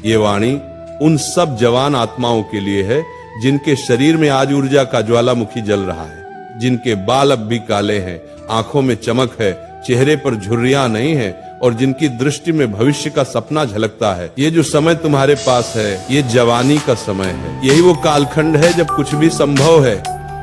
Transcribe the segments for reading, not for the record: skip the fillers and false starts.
ये वाणी उन सब जवान आत्माओं के लिए है जिनके शरीर में आज ऊर्जा का ज्वालामुखी जल रहा है, जिनके बाल अब भी काले हैं, आंखों में चमक है, चेहरे पर झुर्रियां नहीं है और जिनकी दृष्टि में भविष्य का सपना झलकता है। ये जो समय तुम्हारे पास है, ये जवानी का समय है। यही वो कालखंड है जब कुछ भी संभव है,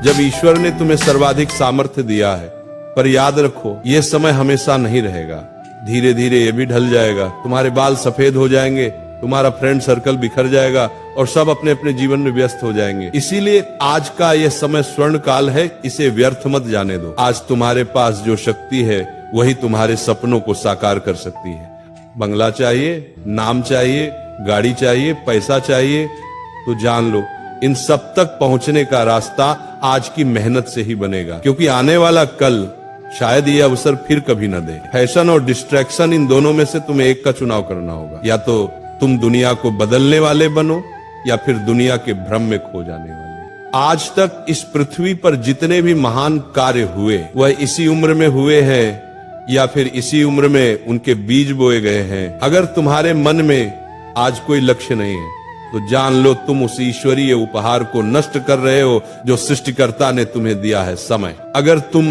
जब ईश्वर ने तुम्हें सर्वाधिक सामर्थ्य दिया है। पर याद रखो, ये समय हमेशा नहीं रहेगा। धीरे धीरे ये भी ढल जाएगा, तुम्हारे बाल सफेद हो जाएंगे, तुम्हारा फ्रेंड सर्कल बिखर जाएगा और सब अपने अपने जीवन में व्यस्त हो जाएंगे। इसीलिए आज का यह समय स्वर्ण काल है, इसे व्यर्थ मत जाने दो। आज तुम्हारे पास जो शक्ति है वही तुम्हारे सपनों को साकार कर सकती है। बंगला चाहिए, नाम चाहिए, गाड़ी चाहिए, पैसा चाहिए, तो जान लो इन सब तक पहुंचने का रास्ता आज की मेहनत से ही बनेगा, क्योंकि आने वाला कल शायद ये अवसर फिर कभी न दे। फैशन और डिस्ट्रैक्शन, इन दोनों में से तुम्हें एक का चुनाव करना होगा। या तो तुम दुनिया को बदलने वाले बनो या फिर दुनिया के भ्रम में खो जाने वाले। आज तक इस पृथ्वी पर जितने भी महान कार्य हुए वह इसी उम्र में हुए हैं या फिर इसी उम्र में उनके बीज बोए गए हैं। अगर तुम्हारे मन में आज कोई लक्ष्य नहीं है तो जान लो तुम उस ईश्वरीय उपहार को नष्ट कर रहे हो जो सृष्टिकर्ता ने तुम्हें दिया है, समय। अगर तुम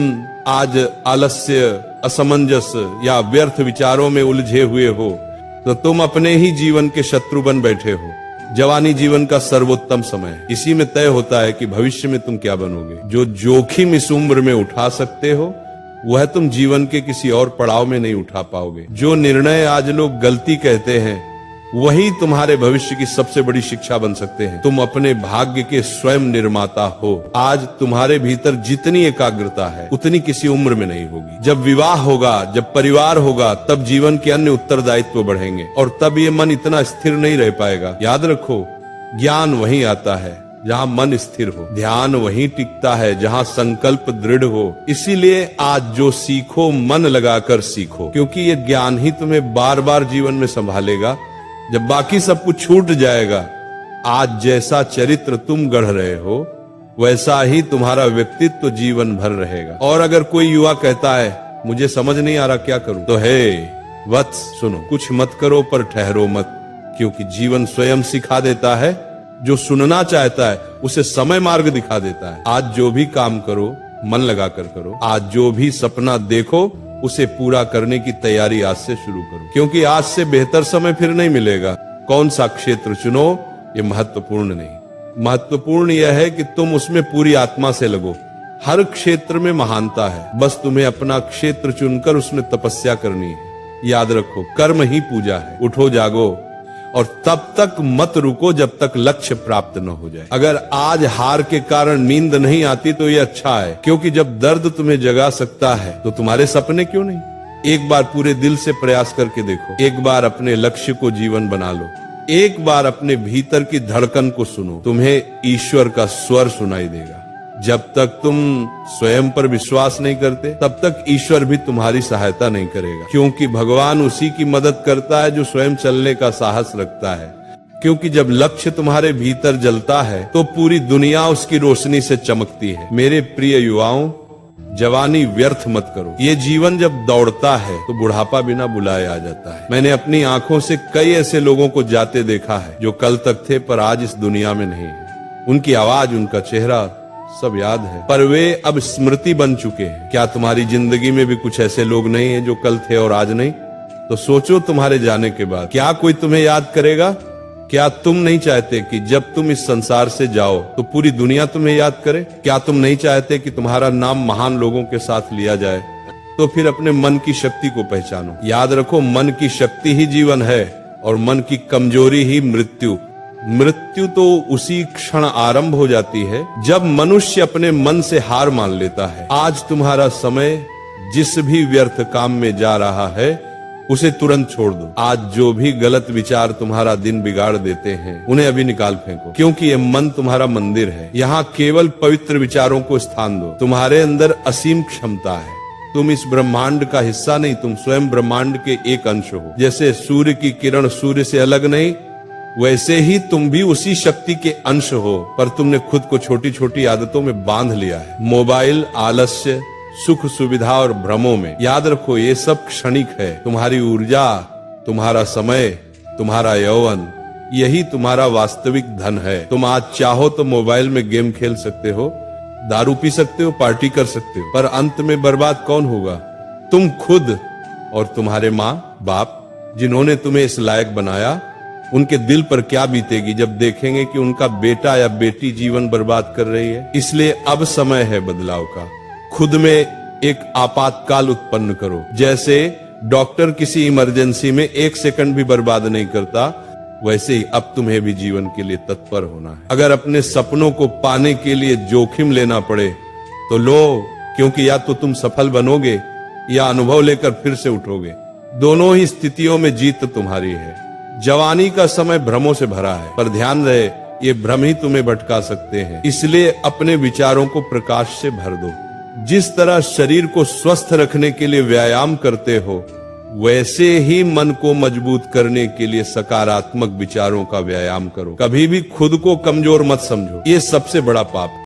आज आलस्य, असमंजस या व्यर्थ विचारों में उलझे हुए हो तो तुम अपने ही जीवन के शत्रु बन बैठे हो। जवानी जीवन का सर्वोत्तम समय है, इसी में तय होता है कि भविष्य में तुम क्या बनोगे। जो जोखिम इस उम्र में उठा सकते हो वह तुम जीवन के किसी और पड़ाव में नहीं उठा पाओगे। जो निर्णय आज लोग गलती कहते हैं वही तुम्हारे भविष्य की सबसे बड़ी शिक्षा बन सकते हैं। तुम अपने भाग्य के स्वयं निर्माता हो। आज तुम्हारे भीतर जितनी एकाग्रता है उतनी किसी उम्र में नहीं होगी। जब विवाह होगा, जब परिवार होगा, तब जीवन के अन्य उत्तरदायित्व बढ़ेंगे और तब ये मन इतना स्थिर नहीं रह पाएगा। याद रखो, ज्ञान वहीं आता है जहाँ मन स्थिर हो, ध्यान वहीं टिकता है जहाँ संकल्प दृढ़ हो। इसीलिए आज जो सीखो मन लगाकर सीखो, क्योंकि ये ज्ञान ही तुम्हें बार बार जीवन में संभालेगा जब बाकी सब कुछ छूट जाएगा। आज जैसा चरित्र तुम गढ़ रहे हो वैसा ही तुम्हारा व्यक्तित्व जीवन भर रहेगा। और अगर कोई युवा कहता है मुझे समझ नहीं आ रहा क्या करूं, तो हे वत्स सुनो, कुछ मत करो पर ठहरो मत, क्योंकि जीवन स्वयं सिखा देता है। जो सुनना चाहता है उसे समय मार्ग दिखा देता है। आज जो भी काम करो मन लगाकर करो। आज जो भी सपना देखो उसे पूरा करने की तैयारी आज से शुरू करो, क्योंकि आज से बेहतर समय फिर नहीं मिलेगा। कौन सा क्षेत्र चुनो ये महत्वपूर्ण नहीं, महत्वपूर्ण यह है कि तुम उसमें पूरी आत्मा से लगो। हर क्षेत्र में महानता है, बस तुम्हें अपना क्षेत्र चुनकर उसमें तपस्या करनी है। याद रखो, कर्म ही पूजा है। उठो जागो और तब तक मत रुको जब तक लक्ष्य प्राप्त न हो जाए। अगर आज हार के कारण नींद नहीं आती तो ये अच्छा है, क्योंकि जब दर्द तुम्हें जगा सकता है तो तुम्हारे सपने क्यों नहीं। एक बार पूरे दिल से प्रयास करके देखो, एक बार अपने लक्ष्य को जीवन बना लो, एक बार अपने भीतर की धड़कन को सुनो, तुम्हें ईश्वर का स्वर सुनाई देगा। जब तक तुम स्वयं पर विश्वास नहीं करते तब तक ईश्वर भी तुम्हारी सहायता नहीं करेगा, क्योंकि भगवान उसी की मदद करता है जो स्वयं चलने का साहस रखता है। क्योंकि जब लक्ष्य तुम्हारे भीतर जलता है तो पूरी दुनिया उसकी रोशनी से चमकती है। मेरे प्रिय युवाओं, जवानी व्यर्थ मत करो। ये जीवन जब दौड़ता है तो बुढ़ापा बिना बुलाए आ जाता है। मैंने अपनी आंखों से कई ऐसे लोगों को जाते देखा है जो कल तक थे पर आज इस दुनिया में नहीं है। उनकी आवाज, उनका चेहरा सब याद है, पर वे अब स्मृति बन चुके हैं। क्या तुम्हारी जिंदगी में भी कुछ ऐसे लोग नहीं हैं जो कल थे और आज नहीं? तो सोचो, तुम्हारे जाने के बाद क्या कोई तुम्हें याद करेगा? क्या तुम नहीं चाहते कि जब तुम इस संसार से जाओ तो पूरी दुनिया तुम्हें याद करे? क्या तुम नहीं चाहते कि तुम्हारा नाम महान लोगों के साथ लिया जाए? तो फिर अपने मन की शक्ति को पहचानो। याद रखो, मन की शक्ति ही जीवन है और मन की कमजोरी ही मृत्यु। मृत्यु तो उसी क्षण आरंभ हो जाती है जब मनुष्य अपने मन से हार मान लेता है। आज तुम्हारा समय जिस भी व्यर्थ काम में जा रहा है उसे तुरंत छोड़ दो। आज जो भी गलत विचार तुम्हारा दिन बिगाड़ देते हैं उन्हें अभी निकाल फेंको, क्योंकि यह मन तुम्हारा मंदिर है। यहाँ केवल पवित्र विचारों को स्थान दो। तुम्हारे अंदर असीम क्षमता है। तुम इस ब्रह्मांड का हिस्सा नहीं, तुम स्वयं ब्रह्मांड के एक अंश हो। जैसे सूर्य की किरण सूर्य से अलग नहीं, वैसे ही तुम भी उसी शक्ति के अंश हो, पर तुमने खुद को छोटी छोटी आदतों में बांध लिया है। मोबाइल, आलस्य, सुख सुविधा और भ्रमों में। याद रखो, ये सब क्षणिक है। तुम्हारी ऊर्जा, तुम्हारा समय, तुम्हारा यौवन यही तुम्हारा वास्तविक धन है। तुम आज चाहो तो मोबाइल में गेम खेल सकते हो, दारू पी सकते हो, पार्टी कर सकते हो, पर अंत में बर्बाद कौन होगा? तुम खुद और तुम्हारे माँ बाप जिन्होंने तुम्हें इस लायक बनाया। उनके दिल पर क्या बीतेगी जब देखेंगे कि उनका बेटा या बेटी जीवन बर्बाद कर रही है। इसलिए अब समय है बदलाव का। खुद में एक आपातकाल उत्पन्न करो। जैसे डॉक्टर किसी इमरजेंसी में 1 सेकंड भी बर्बाद नहीं करता, वैसे ही अब तुम्हें भी जीवन के लिए तत्पर होना है। अगर अपने सपनों को पाने के लिए जोखिम लेना पड़े तो लो, क्योंकि या तो तुम सफल बनोगे या अनुभव लेकर फिर से उठोगे। दोनों ही स्थितियों में जीत तुम्हारी है। जवानी का समय भ्रमों से भरा है, पर ध्यान रहे ये भ्रम ही तुम्हें भटका सकते हैं। इसलिए अपने विचारों को प्रकाश से भर दो। जिस तरह शरीर को स्वस्थ रखने के लिए व्यायाम करते हो, वैसे ही मन को मजबूत करने के लिए सकारात्मक विचारों का व्यायाम करो। कभी भी खुद को कमजोर मत समझो, ये सबसे बड़ा पाप है।